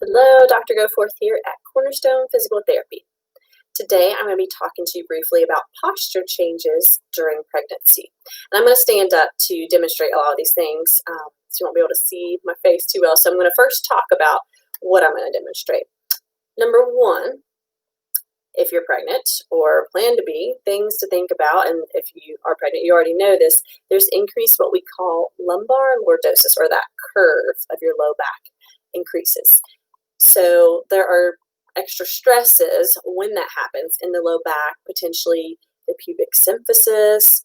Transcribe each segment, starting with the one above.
Hello, Dr. Goforth here at Cornerstone Physical Therapy. Today I'm going to be talking to you briefly about posture changes during pregnancy. And I'm going to stand up to demonstrate a lot of these things, so you won't be able to see my face too well. So I'm going to first talk about what I'm going to demonstrate. Number one, if you're pregnant or plan to be, things to think about, and if you are pregnant, you already know this, there's increased what we call lumbar lordosis, or that curve of your low back increases. So there are extra stresses when that happens in the low back, potentially the pubic symphysis.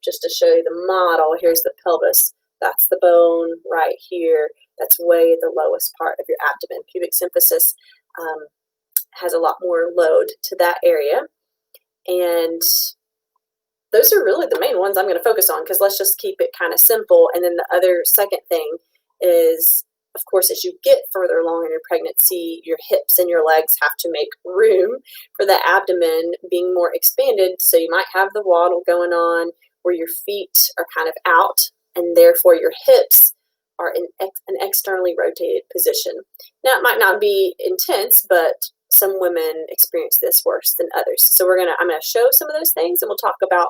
Just to show you the model, here's the pelvis. That's the bone right here. That's way the lowest part of your abdomen. Pubic symphysis has a lot more load to that area. And those are really the main ones I'm going to focus on, because let's just keep it kind of simple. And then the other second thing is, of course, as you get further along in your pregnancy, your hips and your legs have to make room for the abdomen being more expanded. So you might have the waddle going on where your feet are kind of out, and therefore your hips are in an externally rotated position. Now, it might not be intense, but some women experience this worse than others. So I'm gonna show some of those things, and we'll talk about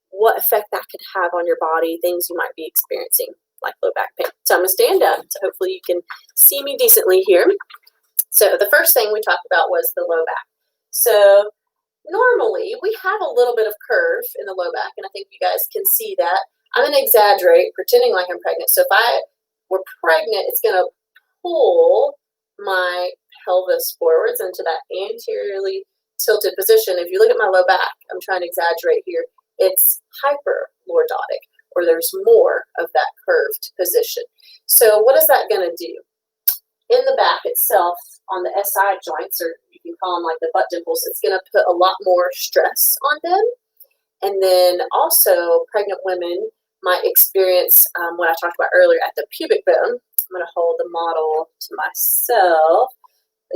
what effect that could have on your body, things you might be experiencing, like low back pain. So I'm going to stand up, so hopefully you can see me decently here. So the first thing we talked about was the low back. So normally we have a little bit of curve in the low back, and I think you guys can see that. I'm going to exaggerate, pretending like I'm pregnant. So if I were pregnant, it's going to pull my pelvis forwards into that anteriorly tilted position. If you look at my low back, I'm trying to exaggerate here, it's hyperlordotic, or there's more of that curved position. So what is that going to do? In the back itself, on the SI joints, or you can call them like the butt dimples, it's going to put a lot more stress on them. And then also, pregnant women might experience what I talked about earlier at the pubic bone. I'm going to hold the model to myself.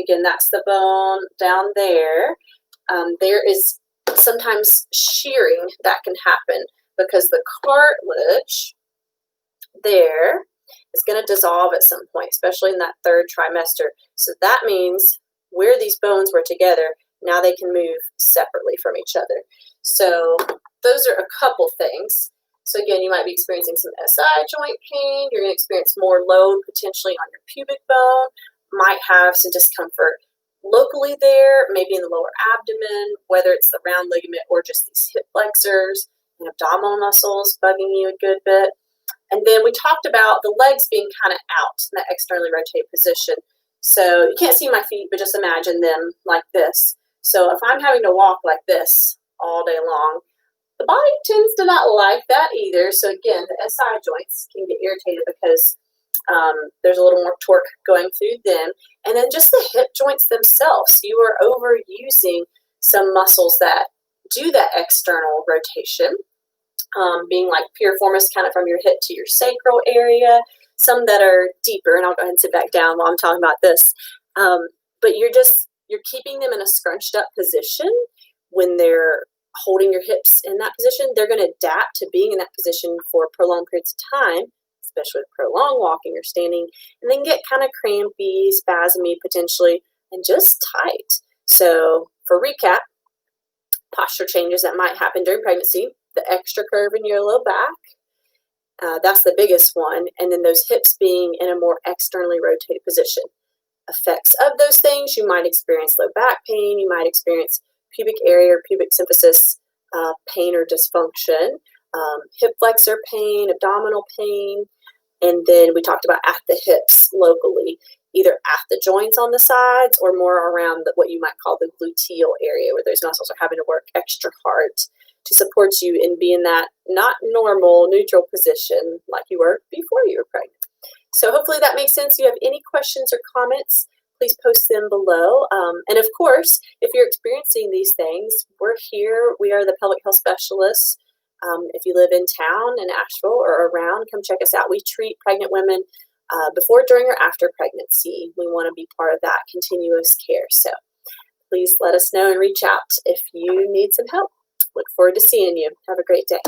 Again, that's the bone down there. There is sometimes shearing that can happen, because the cartilage there is going to dissolve at some point, especially in that third trimester. So that means where these bones were together, now they can move separately from each other. So those are a couple things. So again, you might be experiencing some SI joint pain. You're going to experience more load potentially on your pubic bone. Might have some discomfort locally there, maybe in the lower abdomen, whether it's the round ligament or just these hip flexors and abdominal muscles bugging you a good bit. And then we talked about the legs being kind of out in that externally rotated position. So you can't see my feet, but just imagine them like this. So if I'm having to walk like this all day long, the body tends to not like that either. So again, the SI joints can get irritated because there's a little more torque going through them. And then just the hip joints themselves, you are overusing some muscles that do that external rotation, being like piriformis, kind of from your hip to your sacral area, some that are deeper, and I'll go ahead and sit back down while I'm talking about this. But you're keeping them in a scrunched up position. When they're holding your hips in that position, they're going to adapt to being in that position for prolonged periods of time, especially with prolonged walking or standing, and then get kind of crampy, spasmy potentially, and just tight. So for recap, posture changes that might happen during pregnancy: the extra curve in your low back, that's the biggest one, and then those hips being in a more externally rotated position. Effects of those things: you might experience low back pain, you might experience pubic area or pubic symphysis pain or dysfunction, hip flexor pain, abdominal pain, and then we talked about at the hips locally, either at the joints on the sides or more around what you might call the gluteal area, where those muscles are having to work extra hard to support you in being that not normal neutral position like you were before you were pregnant. So hopefully that makes sense. If you have any questions or comments, please post them below. And of course, if you're experiencing these things, we're here. We are the pelvic health specialists. If you live in town in Asheville or around, come check us out. We treat pregnant women before, during, or after pregnancy. We want to be part of that continuous care. So please let us know and reach out if you need some help. Look forward to seeing you. Have a great day.